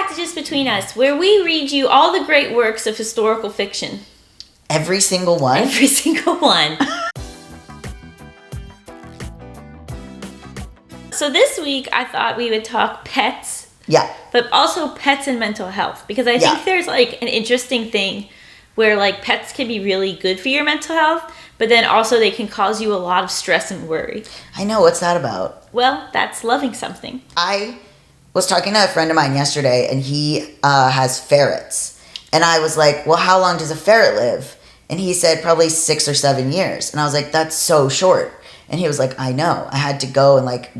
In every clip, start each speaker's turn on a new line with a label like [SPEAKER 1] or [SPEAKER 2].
[SPEAKER 1] Passages Between Us, where we read you all the great works of historical fiction.
[SPEAKER 2] Every single one?
[SPEAKER 1] Every single one. So this week, I thought we would talk pets.
[SPEAKER 2] Yeah.
[SPEAKER 1] But also pets and mental health. Because I think there's, like, an interesting thing where, like, pets can be really good for your mental health, but then also they can cause you a lot of stress and worry.
[SPEAKER 2] I know. What's that about?
[SPEAKER 1] Well, that's loving something.
[SPEAKER 2] I was talking to a friend of mine yesterday, and he has ferrets. And I was like, well, how long does a ferret live? And he said probably 6 or 7 years. And I was like, that's so short. And he was like, I know. I had to go and, like,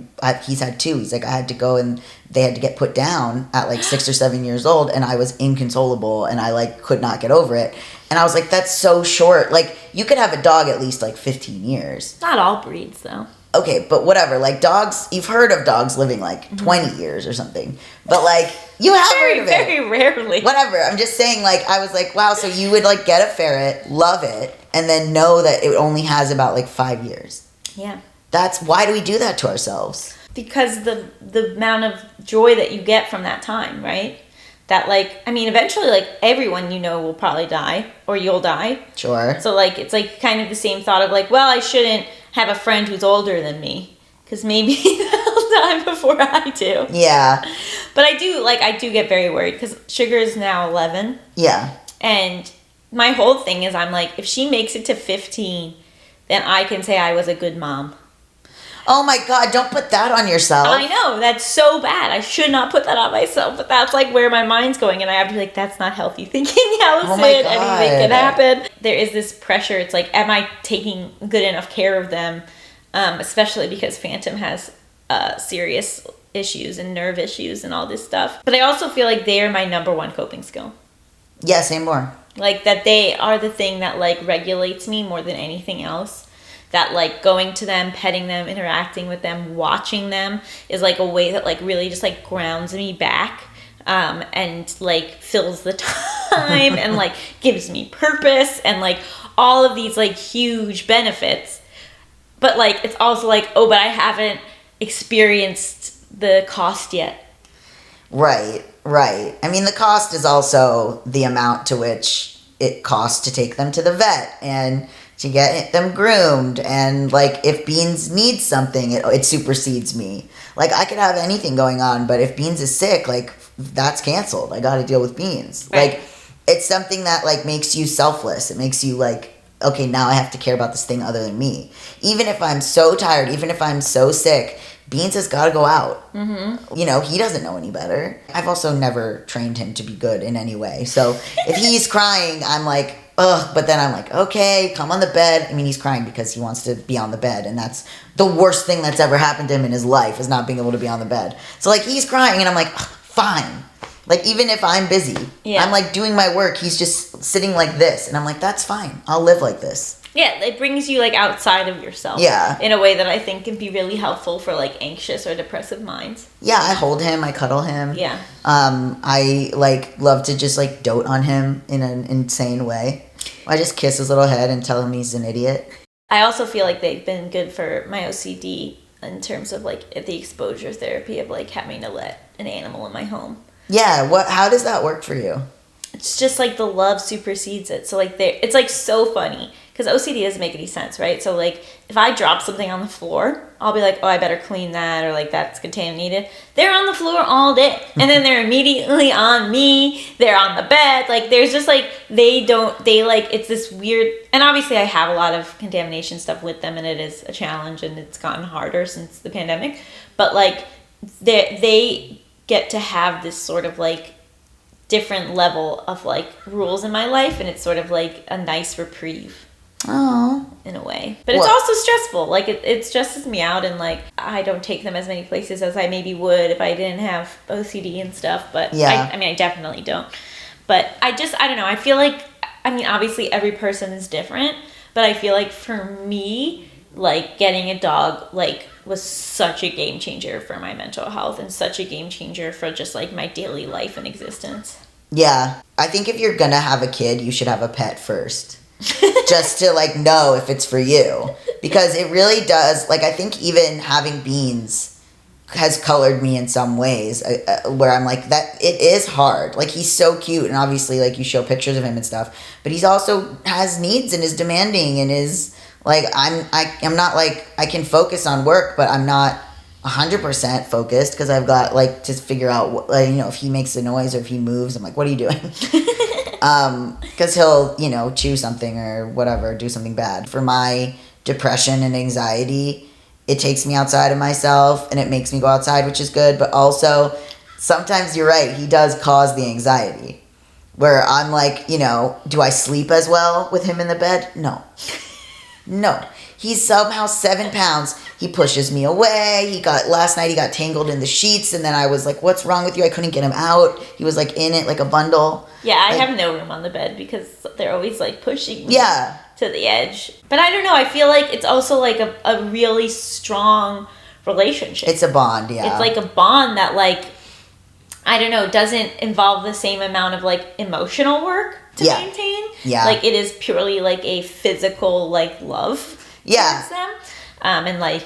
[SPEAKER 2] he's had 2. He's like, I had to go and they had to get put down at, like, 6 or 7 years old. And I was inconsolable and I, like, could not get over it. And I was like, that's so short. Like, you could have a dog at least, like, 15 years.
[SPEAKER 1] Not all breeds, though.
[SPEAKER 2] Okay, but whatever. Like, dogs, you've heard of dogs living, like, 20 years or something. But, like, you have heard of it.
[SPEAKER 1] Very rarely.
[SPEAKER 2] Whatever. I'm just saying, like, I was like, wow, so you would, like, get a ferret, love it, and then know that it only has about, like, 5 years.
[SPEAKER 1] Yeah.
[SPEAKER 2] Why do we do that to ourselves?
[SPEAKER 1] Because the amount of joy that you get from that time, right? That, like, I mean, eventually, like, everyone you know will probably die, or you'll die.
[SPEAKER 2] Sure.
[SPEAKER 1] So, like, it's, like, kind of the same thought of, like, well, I shouldn't have a friend who's older than me, because maybe they'll die before I do.
[SPEAKER 2] Yeah.
[SPEAKER 1] But I do get very worried, because Sugar is now 11.
[SPEAKER 2] Yeah.
[SPEAKER 1] And my whole thing is, I'm like, if she makes it to 15, then I can say I was a good mom.
[SPEAKER 2] Oh my God, don't put that on yourself.
[SPEAKER 1] I know, that's so bad. I should not put that on myself, but that's like where my mind's going, and I have to be like, that's not healthy thinking, Allison.
[SPEAKER 2] Oh my God.
[SPEAKER 1] Anything can happen. There is this pressure. It's like, am I taking good enough care of them? Especially because Phantom has serious issues and nerve issues and all this stuff. But I also feel like they are my number one coping skill.
[SPEAKER 2] Yeah, say more.
[SPEAKER 1] Like, that they are the thing that, like, regulates me more than anything else. That, like, going to them, petting them, interacting with them, watching them is, like, a way that, like, really just, like, grounds me back and, like, fills the time and, like, gives me purpose and, like, all of these, like, huge benefits. But, like, it's also, like, oh, but I haven't experienced the cost yet.
[SPEAKER 2] Right. I mean, the cost is also the amount to which it costs to take them to the vet and to get them groomed. And, like, if Beans needs something, it supersedes me. Like, I could have anything going on, but if Beans is sick, like, that's canceled. I got to deal with Beans.
[SPEAKER 1] Right.
[SPEAKER 2] Like, it's something that, like, makes you selfless. It makes you, like, okay, now I have to care about this thing other than me. Even if I'm so tired, even if I'm so sick, Beans has got to go out. Mm-hmm. You know, he doesn't know any better. I've also never trained him to be good in any way. So if he's crying, I'm like, ugh. But then I'm like, okay, come on the bed. I mean, he's crying because he wants to be on the bed. And that's the worst thing that's ever happened to him in his life, is not being able to be on the bed. So, like, he's crying and I'm like, fine. Like, even if I'm busy, I'm, like, doing my work. He's just sitting like this. And I'm like, that's fine. I'll live like this. Yeah,
[SPEAKER 1] it brings you, like, outside of yourself.
[SPEAKER 2] Yeah.
[SPEAKER 1] In a way that I think can be really helpful for, like, anxious or depressive minds.
[SPEAKER 2] Yeah, I hold him. I cuddle him.
[SPEAKER 1] Yeah.
[SPEAKER 2] I, like, love to just, like, dote on him in an insane way. I just kiss his little head and tell him he's an idiot.
[SPEAKER 1] I also feel like they've been good for my OCD in terms of, like, the exposure therapy of, like, having to let an animal in my home.
[SPEAKER 2] Yeah, how does that work for you?
[SPEAKER 1] It's just, like, the love supersedes it. So, like, it's, like, so funny. Because OCD doesn't make any sense, right? So, like, if I drop something on the floor, I'll be like, oh, I better clean that, or, like, that's contaminated. They're on the floor all day. And then they're immediately on me. They're on the bed. Like, there's just, like, it's this weird... And obviously I have a lot of contamination stuff with them, and it is a challenge, and it's gotten harder since the pandemic. But, like, they get to have this sort of, like, different level of, like, rules in my life, and it's sort of, like, a nice reprieve.
[SPEAKER 2] Oh,
[SPEAKER 1] in a way, but it's also stressful. Like, it stresses me out, and, like, I don't take them as many places as I maybe would if I didn't have OCD and stuff. But
[SPEAKER 2] yeah,
[SPEAKER 1] I mean, I definitely don't. But I don't know. I feel like, I mean, obviously every person is different, but I feel like for me, like, getting a dog, like, was such a game changer for my mental health, and such a game changer for just, like, my daily life and existence.
[SPEAKER 2] Yeah, I think if you're gonna have a kid, you should have a pet first. Just to, like, know if it's for you, because it really does. Like, I think even having Beans, has colored me in some ways, where I'm like, that it is hard. Like, he's so cute, and obviously, like, you show pictures of him and stuff, but he's also has needs and is demanding and is like, I'm not like, I can focus on work, but I'm not 100% focused because I've got like to figure out what, like, you know, if he makes a noise or if he moves, I'm like, what are you doing? Because he'll, you know, chew something or whatever, do something bad. For my depression and anxiety, it takes me outside of myself and it makes me go outside, which is good. But also, sometimes you're right, he does cause the anxiety. Where I'm like, you know, do I sleep as well with him in the bed? No. No. He's somehow 7 pounds. He pushes me away. Last night he got tangled in the sheets, and then I was like, what's wrong with you? I couldn't get him out. He was like in it like a bundle.
[SPEAKER 1] Yeah, I
[SPEAKER 2] like,
[SPEAKER 1] have no room on the bed because they're always like pushing me.
[SPEAKER 2] Yeah.
[SPEAKER 1] To the edge. But I don't know, I feel like it's also like a really strong relationship.
[SPEAKER 2] It's a bond, yeah.
[SPEAKER 1] It's like a bond that, like, I don't know, doesn't involve the same amount of like emotional work to maintain.
[SPEAKER 2] Yeah.
[SPEAKER 1] Like, it is purely like a physical like love towards them. And like,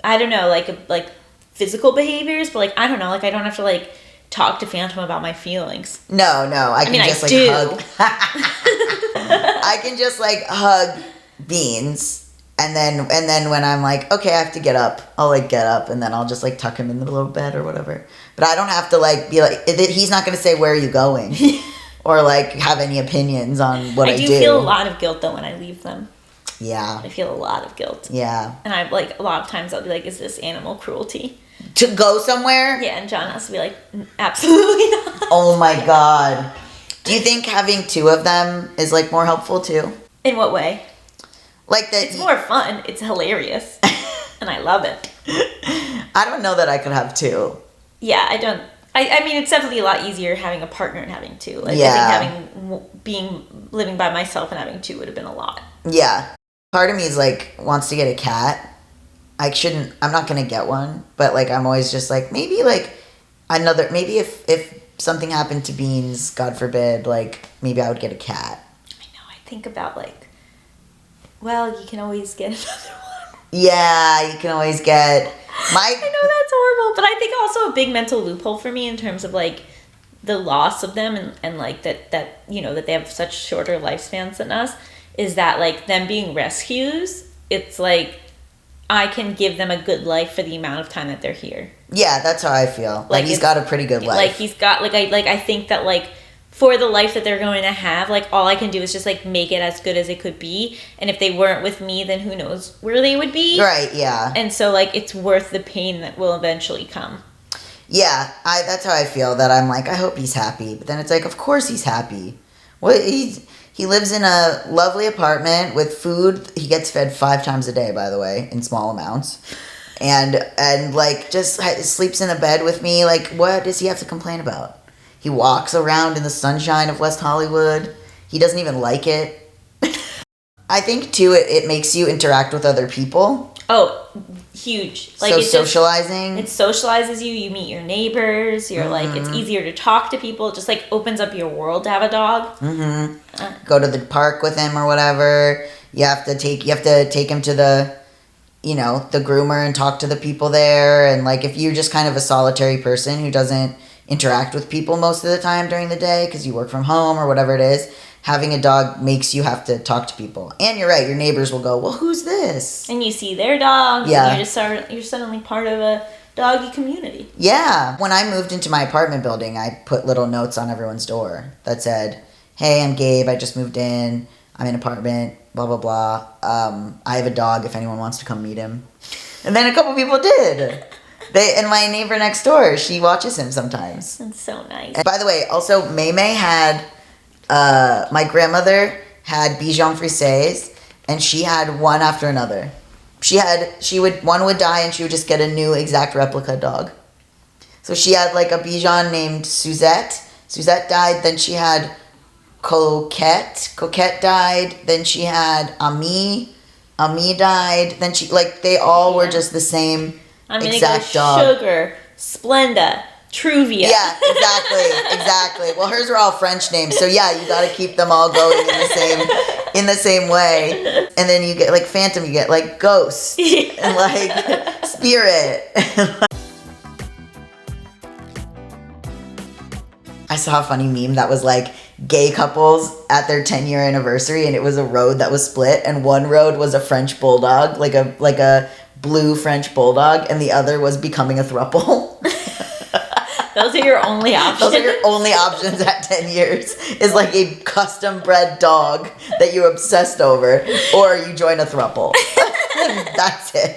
[SPEAKER 1] I don't know, like physical behaviors, but like, I don't know, like I don't have to like talk to Phantom about my feelings.
[SPEAKER 2] No, I can just like hug. I can just like hug Beans, and then when I'm like, okay, I have to get up, I'll like get up, and then I'll just like tuck him in the little bed or whatever. But I don't have to like be like, he's not gonna say, where are you going? Or like have any opinions on what I do.
[SPEAKER 1] I do feel a lot of guilt though when I leave them.
[SPEAKER 2] Yeah.
[SPEAKER 1] I feel a lot of guilt.
[SPEAKER 2] Yeah.
[SPEAKER 1] And I like, a lot of times I'll be like, is this animal cruelty?
[SPEAKER 2] To go somewhere?
[SPEAKER 1] Yeah, and John has to be like, absolutely not.
[SPEAKER 2] Oh my God. Do you think having 2 of them is like more helpful too?
[SPEAKER 1] In what way?
[SPEAKER 2] Like that.
[SPEAKER 1] It's more fun. It's hilarious. And I love it.
[SPEAKER 2] I don't know that I could have 2.
[SPEAKER 1] Yeah, I don't. I mean, it's definitely a lot easier having a partner and having 2. Like,
[SPEAKER 2] yeah.
[SPEAKER 1] I think living by myself and having 2 would have been a lot.
[SPEAKER 2] Yeah. Part of me is like, wants to get a cat. I'm not going to get one, but like, I'm always just like, maybe like maybe if something happened to Beans, God forbid, like maybe I would get a cat.
[SPEAKER 1] I know. I think about like, well, you can always get another one.
[SPEAKER 2] Yeah, you can always get
[SPEAKER 1] I know that's horrible, but I think also a big mental loophole for me in terms of like the loss of them and like that you know, that they have such shorter lifespans than us, is that like them being rescues, it's like I can give them a good life for the amount of time that they're here.
[SPEAKER 2] Yeah, that's how I feel. Like he's got a pretty good life.
[SPEAKER 1] Like he's got I think that like for the life that they're going to have, like all I can do is just like make it as good as it could be. And if they weren't with me, then who knows where they would be.
[SPEAKER 2] Right, yeah.
[SPEAKER 1] And so like it's worth the pain that will eventually come.
[SPEAKER 2] Yeah, that's how I feel, that I'm like, I hope he's happy. But then it's like, of course he's happy. He lives in a lovely apartment with food. He gets fed 5 times a day, by the way, in small amounts. And like just sleeps in a bed with me. Like, what does he have to complain about? He walks around in the sunshine of West Hollywood. He doesn't even like it. I think too, it makes you interact with other people.
[SPEAKER 1] Oh, huge. Like,
[SPEAKER 2] so socializing.
[SPEAKER 1] It socializes you. You meet your neighbors. You're like, it's easier to talk to people. It just like opens up your world to have a dog.
[SPEAKER 2] Mm-hmm. Go to the park with him or whatever. You have to take him to the, you know, the groomer and talk to the people there. And like, if you're just kind of a solitary person who doesn't interact with people most of the time during the day because you work from home or whatever it is, having a dog makes you have to talk to people. And you're right, your neighbors will go, well, who's this? And
[SPEAKER 1] you see their dogs.
[SPEAKER 2] Yeah.
[SPEAKER 1] And you're suddenly part of a doggy community.
[SPEAKER 2] Yeah. When I moved into my apartment building, I put little notes on everyone's door that said, hey, I'm Gabe, I just moved in, I'm in an apartment, blah, blah, blah. I have a dog if anyone wants to come meet him. And then a couple people did. And my neighbor next door, she watches him sometimes.
[SPEAKER 1] That's so nice.
[SPEAKER 2] And by the way, also, May had... my grandmother had Bichon Frises, and she had one after another. One would die, and she would just get a new exact replica dog. So she had like a Bichon named Suzette. Suzette died. Then she had Coquette. Coquette died. Then she had Ami. Ami died. Then they all were just the same exact dog.
[SPEAKER 1] Sugar, Splenda, Truvia.
[SPEAKER 2] Yeah, exactly. Well, hers are all French names, so yeah, you got to keep them all going in the same way. And then you get like Phantom, you get like Ghost and like Spirit. saw a funny meme that was like gay couples at their 10-year anniversary, and it was a road that was split, and one road was a French bulldog, like a blue French bulldog, and the other was becoming a throuple.
[SPEAKER 1] Those are your only options.
[SPEAKER 2] Those are your only options at 10 years, is like a custom bred dog that you're obsessed over, or you join a throuple. That's it.